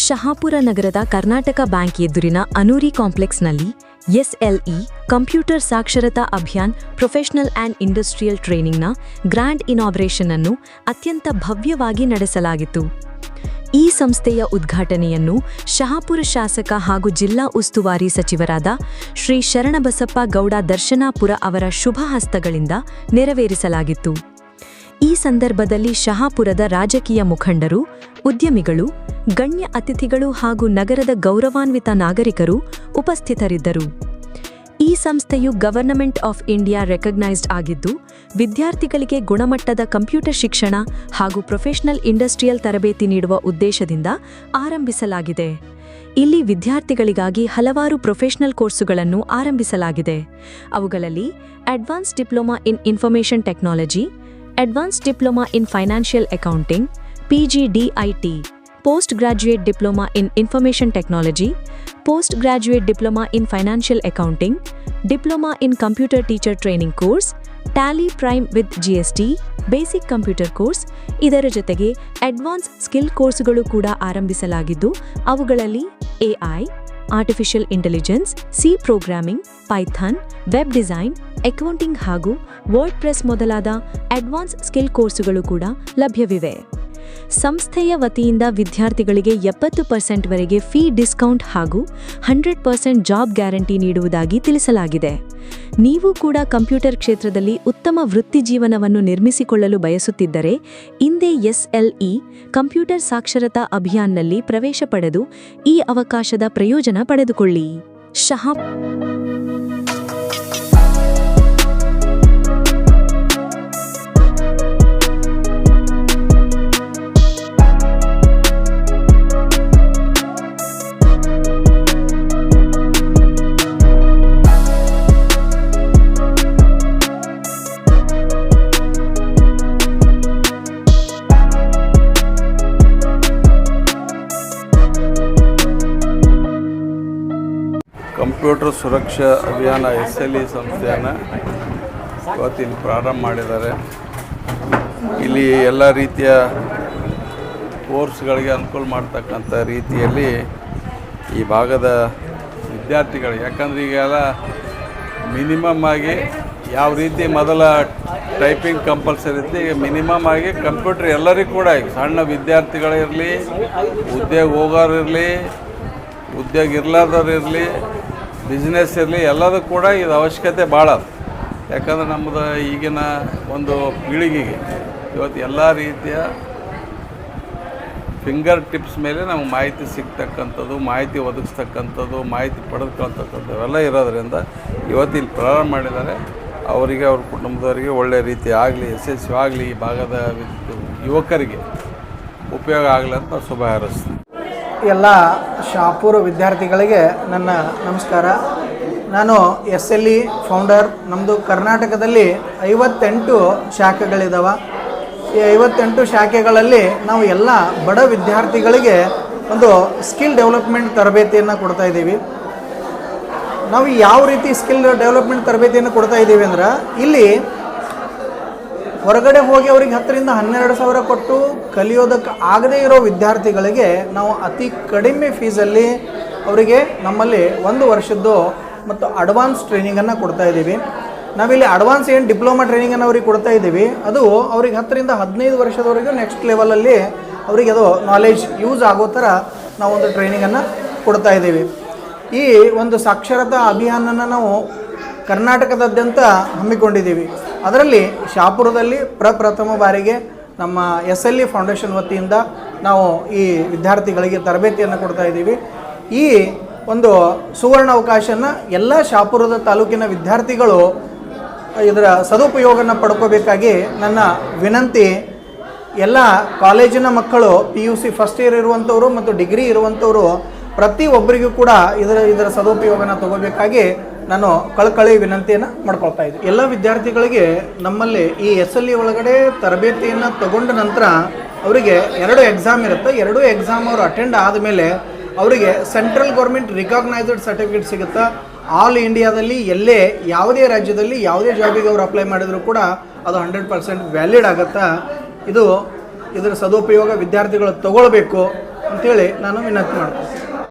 ಶಹಾಪುರ ನಗರದ ಕರ್ನಾಟಕ ಬ್ಯಾಂಕ್ ಎದುರಿನ ಅನೂರಿ ಕಾಂಪ್ಲೆಕ್ಸ್ನಲ್ಲಿ SLE computer ಸಾಕ್ಷರತಾ ಅಭಿಯಾನ್ ಪ್ರೊಫೆಷನಲ್ ಆ್ಯಂಡ್ ಇಂಡಸ್ಟ್ರಿಯಲ್ ಟ್ರೈನಿಂಗ್ನ ಗ್ರ್ಯಾಂಡ್ ಇನಾಗ್ರೇಷನ್ ಅನ್ನು ಅತ್ಯಂತ ಭವ್ಯವಾಗಿ ನಡೆಸಲಾಗಿತ್ತು. ಈ ಸಂಸ್ಥೆಯ ಉದ್ಘಾಟನೆಯನ್ನು ಶಹಾಪುರ ಶಾಸಕ ಹಾಗೂ ಜಿಲ್ಲಾ ಉಸ್ತುವಾರಿ ಸಚಿವರಾದ ಶ್ರೀ ಶರಣಬಸಪ್ಪ ಗೌಡ ದರ್ಶನಾಪುರ ಅವರ ಶುಭ ಹಸ್ತಗಳಿಂದ ನೆರವೇರಿಸಲಾಗಿತ್ತು. ಈ ಸಂದರ್ಭದಲ್ಲಿ ಶಹಾಪುರದ ರಾಜಕೀಯ ಮುಖಂಡರು, ಉದ್ಯಮಿಗಳು, ಗಣ್ಯ ಅತಿಥಿಗಳು ಹಾಗೂ ನಗರದ ಗೌರವಾನ್ವಿತ ನಾಗರಿಕರು ಉಪಸ್ಥಿತರಿದ್ದರು. ಈ ಸಂಸ್ಥೆಯು ಗವರ್ನಮೆಂಟ್ ಆಫ್ ಇಂಡಿಯಾ ರೆಕಗ್ನೈಸ್ಡ್ ಆಗಿದ್ದು, ವಿದ್ಯಾರ್ಥಿಗಳಿಗೆ ಗುಣಮಟ್ಟದ ಕಂಪ್ಯೂಟರ್ ಶಿಕ್ಷಣ ಹಾಗೂ ಪ್ರೊಫೆಷನಲ್ ಇಂಡಸ್ಟ್ರಿಯಲ್ ತರಬೇತಿ ನೀಡುವ ಉದ್ದೇಶದಿಂದ ಆರಂಭಿಸಲಾಗಿದೆ. ಇಲ್ಲಿ ವಿದ್ಯಾರ್ಥಿಗಳಿಗಾಗಿ ಹಲವಾರು ಪ್ರೊಫೆಷನಲ್ ಕೋರ್ಸುಗಳನ್ನು ಆರಂಭಿಸಲಾಗಿದೆ. ಅವುಗಳಲ್ಲಿ advance diploma in information technology, advance diploma in financial accounting (PGDIT), post graduate diploma in information technology, post graduate diploma in financial accounting, diploma in computer teacher training course, Tally prime with GST, basic computer course. ಇದರ ಜೊತೆಗೆ advance skill ಕೋರ್ಸ್ಗಳು ಕೂಡ ಆರಂಭಿಸಲಾಗಿದ್ದು, ಅವುಗಳಲ್ಲಿ AI, artificial intelligence, C programming, Python, web design, accounting ಹಾಗೂ word press ಮೊದಲಾದ advance skill ಕೋರ್ಸುಗಳು ಕೂಡ ಲಭ್ಯವಿವೆ. ಸಂಸ್ಥೆಯ ವತಿಯಿಂದ ವಿದ್ಯಾರ್ಥಿಗಳಿಗೆ 70% ವರೆಗೆ ಫೀ ಡಿಸ್ಕೌಂಟ್ ಹಾಗೂ 100% ಜಾಬ್ ಗ್ಯಾರಂಟಿ ನೀಡುವುದಾಗಿ ತಿಳಿಸಲಾಗಿದೆ. ನೀವು ಕೂಡ ಕಂಪ್ಯೂಟರ್ ಕ್ಷೇತ್ರದಲ್ಲಿ ಉತ್ತಮ ವೃತ್ತಿ ಜೀವನವನ್ನು ನಿರ್ಮಿಸಿಕೊಳ್ಳಲು ಬಯಸುತ್ತಿದ್ದರೆ ಇಂದೇ SLE ಕಂಪ್ಯೂಟರ್ ಸಾಕ್ಷರತಾ ಅಭಿಯಾನ್ನಲ್ಲಿ ಪ್ರವೇಶ ಪಡೆದು ಈ ಅವಕಾಶದ ಪ್ರಯೋಜನ ಪಡೆದುಕೊಳ್ಳಿ. ಕಂಪ್ಯೂಟರ್ ಸುರಕ್ಷಾ ಅಭಿಯಾನ SLE ಸಂಸ್ಥೆಯನ್ನು ಇವತ್ತಿಲ್ಲಿ ಪ್ರಾರಂಭ ಮಾಡಿದ್ದಾರೆ. ಇಲ್ಲಿ ಎಲ್ಲ ರೀತಿಯ ಕೋರ್ಸ್ಗಳಿಗೆ ಅನುಕೂಲ ಮಾಡ್ತಕ್ಕಂಥ ರೀತಿಯಲ್ಲಿ ಈ ಭಾಗದ ವಿದ್ಯಾರ್ಥಿಗಳಿಗೆ, ಯಾಕಂದರೆ ಈಗೆಲ್ಲ ಮಿನಿಮಮ್ ಆಗಿ ಯಾವ ರೀತಿ ಮೊದಲ ಟೈಪಿಂಗ್ ಕಂಪಲ್ಸರಿ ಇರುತ್ತೆ, ಈಗ ಮಿನಿಮಮ್ ಆಗಿ ಕಂಪ್ಯೂಟರ್ ಎಲ್ಲರಿಗೂ ಕೂಡ ಈಗ ಸಣ್ಣ ವಿದ್ಯಾರ್ಥಿಗಳಿರಲಿ, ಉದ್ಯೋಗ ಹೋಗೋರು ಇರಲಿ, ಉದ್ಯೋಗ ಇರಲಾರ್ದವ್ರು ಇರಲಿ, ಬಿಸ್ನೆಸ್ ಇರಲಿ, ಎಲ್ಲದೂ ಕೂಡ ಇದು ಅವಶ್ಯಕತೆ ಭಾಳ ಅದು. ಯಾಕಂದರೆ ನಮ್ಮದು ಈಗಿನ ಒಂದು ಪೀಳಿಗೆಗೆ ಇವತ್ತು ಎಲ್ಲ ರೀತಿಯ ಫಿಂಗರ್ ಟಿಪ್ಸ್ ಮೇಲೆ ನಮಗೆ ಮಾಹಿತಿ ಸಿಗ್ತಕ್ಕಂಥದ್ದು, ಮಾಹಿತಿ ಒದಗಿಸ್ತಕ್ಕಂಥದ್ದು, ಮಾಹಿತಿ ಪಡೆದುಕೊಳ್ತಕ್ಕಂಥದ್ದು ಇವೆಲ್ಲ ಇರೋದರಿಂದ ಇವತ್ತು ಇಲ್ಲಿ ಪ್ರಾರಂಭ ಮಾಡಿದ್ದಾರೆ. ಅವರಿಗೆ, ಅವ್ರ ಕುಟುಂಬದವರಿಗೆ ಒಳ್ಳೆಯ ರೀತಿ ಆಗಲಿ, ಯಶಸ್ವಿ ಆಗಲಿ, ಈ ಭಾಗದ ಯುವಕರಿಗೆ ಉಪಯೋಗ ಆಗಲಿ ಅಂತ ಶುಭ ಹಾರೈಸ್ತೀನಿ. ಎಲ್ಲ ಶಹಾಪುರ ವಿದ್ಯಾರ್ಥಿಗಳಿಗೆ ನನ್ನ ನಮಸ್ಕಾರ. ನಾನು SLE ಫೌಂಡರ್. ನಮ್ಮದು ಕರ್ನಾಟಕದಲ್ಲಿ 58 ಶಾಖೆಗಳಿದ್ದಾವೆ. ಈ 58 ಶಾಖೆಗಳಲ್ಲಿ ನಾವು ಎಲ್ಲ ಬಡ ವಿದ್ಯಾರ್ಥಿಗಳಿಗೆ ಒಂದು ಸ್ಕಿಲ್ ಡೆವಲಪ್ಮೆಂಟ್ ತರಬೇತಿಯನ್ನು ಕೊಡ್ತಾ ಇದ್ದೀವಿ. ನಾವು ಯಾವ ರೀತಿ ಸ್ಕಿಲ್ ಡೆವಲಪ್ಮೆಂಟ್ ತರಬೇತಿಯನ್ನು ಕೊಡ್ತಾ ಇದ್ದೀವಿ ಅಂದ್ರೆ, ಇಲ್ಲಿ ಹೊರಗಡೆ ಹೋಗಿ ಅವ್ರಿಗೆ 10,000 ರಿಂದ 12,000 ಕೊಟ್ಟು ಕಲಿಯೋದಕ್ಕೆ ಆಗದೇ ಇರೋ ವಿದ್ಯಾರ್ಥಿಗಳಿಗೆ ನಾವು ಅತಿ ಕಡಿಮೆ ಫೀಸಲ್ಲಿ ಅವರಿಗೆ ನಮ್ಮಲ್ಲಿ 1 ವರ್ಷದ್ದು ಮತ್ತು ಅಡ್ವಾನ್ಸ್ ಟ್ರೈನಿಂಗನ್ನು ಕೊಡ್ತಾ ಇದ್ದೀವಿ. ನಾವಿಲ್ಲಿ ಅಡ್ವಾನ್ಸ್ ಏನು ಡಿಪ್ಲೊಮಾ ಟ್ರೈನಿಂಗನ್ನು ಅವ್ರಿಗೆ ಕೊಡ್ತಾ ಇದ್ದೀವಿ, ಅದು ಅವ್ರಿಗೆ 10 ರಿಂದ 15 ವರ್ಷದವರೆಗೂ ನೆಕ್ಸ್ಟ್ ಲೆವೆಲಲ್ಲಿ ಅವರಿಗೆ ಅದು ನಾಲೆಜ್ ಯೂಸ್ ಆಗೋ ಥರ ನಾವೊಂದು ಟ್ರೈನಿಂಗನ್ನು ಕೊಡ್ತಾ ಇದ್ದೀವಿ. ಈ ಒಂದು ಸಾಕ್ಷರತಾ ಅಭಿಯಾನನ ನಾವು ಕರ್ನಾಟಕದಾದ್ಯಂತ ಹಮ್ಮಿಕೊಂಡಿದ್ದೀವಿ. ಅದರಲ್ಲಿ ಶಹಾಪುರದಲ್ಲಿ ಪ್ರಪ್ರಥಮ ಬಾರಿಗೆ ನಮ್ಮ SLE ಫೌಂಡೇಶನ್ ವತಿಯಿಂದ ನಾವು ಈ ವಿದ್ಯಾರ್ಥಿಗಳಿಗೆ ತರಬೇತಿಯನ್ನು ಕೊಡ್ತಾ ಇದ್ದೀವಿ. ಈ ಒಂದು ಸುವರ್ಣ ಅವಕಾಶನ ಎಲ್ಲ ಶಹಾಪುರದ ತಾಲೂಕಿನ ವಿದ್ಯಾರ್ಥಿಗಳು ಇದರ ಸದುಪಯೋಗನ ಪಡ್ಕೋಬೇಕಾಗಿ ನನ್ನ ವಿನಂತಿ. ಎಲ್ಲ ಕಾಲೇಜಿನ ಮಕ್ಕಳು PUC ಫಸ್ಟ್ ಇಯರ್ ಇರುವಂಥವರು ಮತ್ತು ಡಿಗ್ರಿ ಇರುವಂಥವರು ಪ್ರತಿಯೊಬ್ಬರಿಗೂ ಕೂಡ ಇದರ ಸದುಪಯೋಗನ ತಗೋಬೇಕಾಗಿ ನಾನು ಕಳಕಳಿ ವಿನಂತಿಯನ್ನು ಮಾಡ್ಕೊಳ್ತಾ ಇದ್ದೀನಿ. ಎಲ್ಲ ವಿದ್ಯಾರ್ಥಿಗಳಿಗೆ ನಮ್ಮಲ್ಲಿ ಈ SLE ಒಳಗಡೆ ತರಬೇತಿಯನ್ನು ತಗೊಂಡ ನಂತರ ಅವರಿಗೆ 2 ಎಕ್ಸಾಮ್ ಇರುತ್ತೆ. 2 ಎಕ್ಸಾಮ್ ಅವರು ಅಟೆಂಡ್ ಆದಮೇಲೆ ಅವರಿಗೆ ಸೆಂಟ್ರಲ್ ಗೌರ್ಮೆಂಟ್ ರಿಕಾಗ್ನೈಸ್ಡ್ ಸರ್ಟಿಫಿಕೇಟ್ ಸಿಗುತ್ತೆ. ಆಲ್ ಇಂಡಿಯಾದಲ್ಲಿ ಎಲ್ಲೇ ಯಾವುದೇ ರಾಜ್ಯದಲ್ಲಿ ಯಾವುದೇ ಜಾಬಿಗೆ ಅವರು ಅಪ್ಲೈ ಮಾಡಿದರೂ ಕೂಡ ಅದು 100% ವ್ಯಾಲಿಡ್ ಆಗುತ್ತೆ. ಇದರ ಸದುಪಯೋಗ ವಿದ್ಯಾರ್ಥಿಗಳು ತಗೊಳ್ಬೇಕು. ಅಂತೇಳಿ ನಾನು ವಿನಂತಿ ಮಾಡ್ತೀನಿ.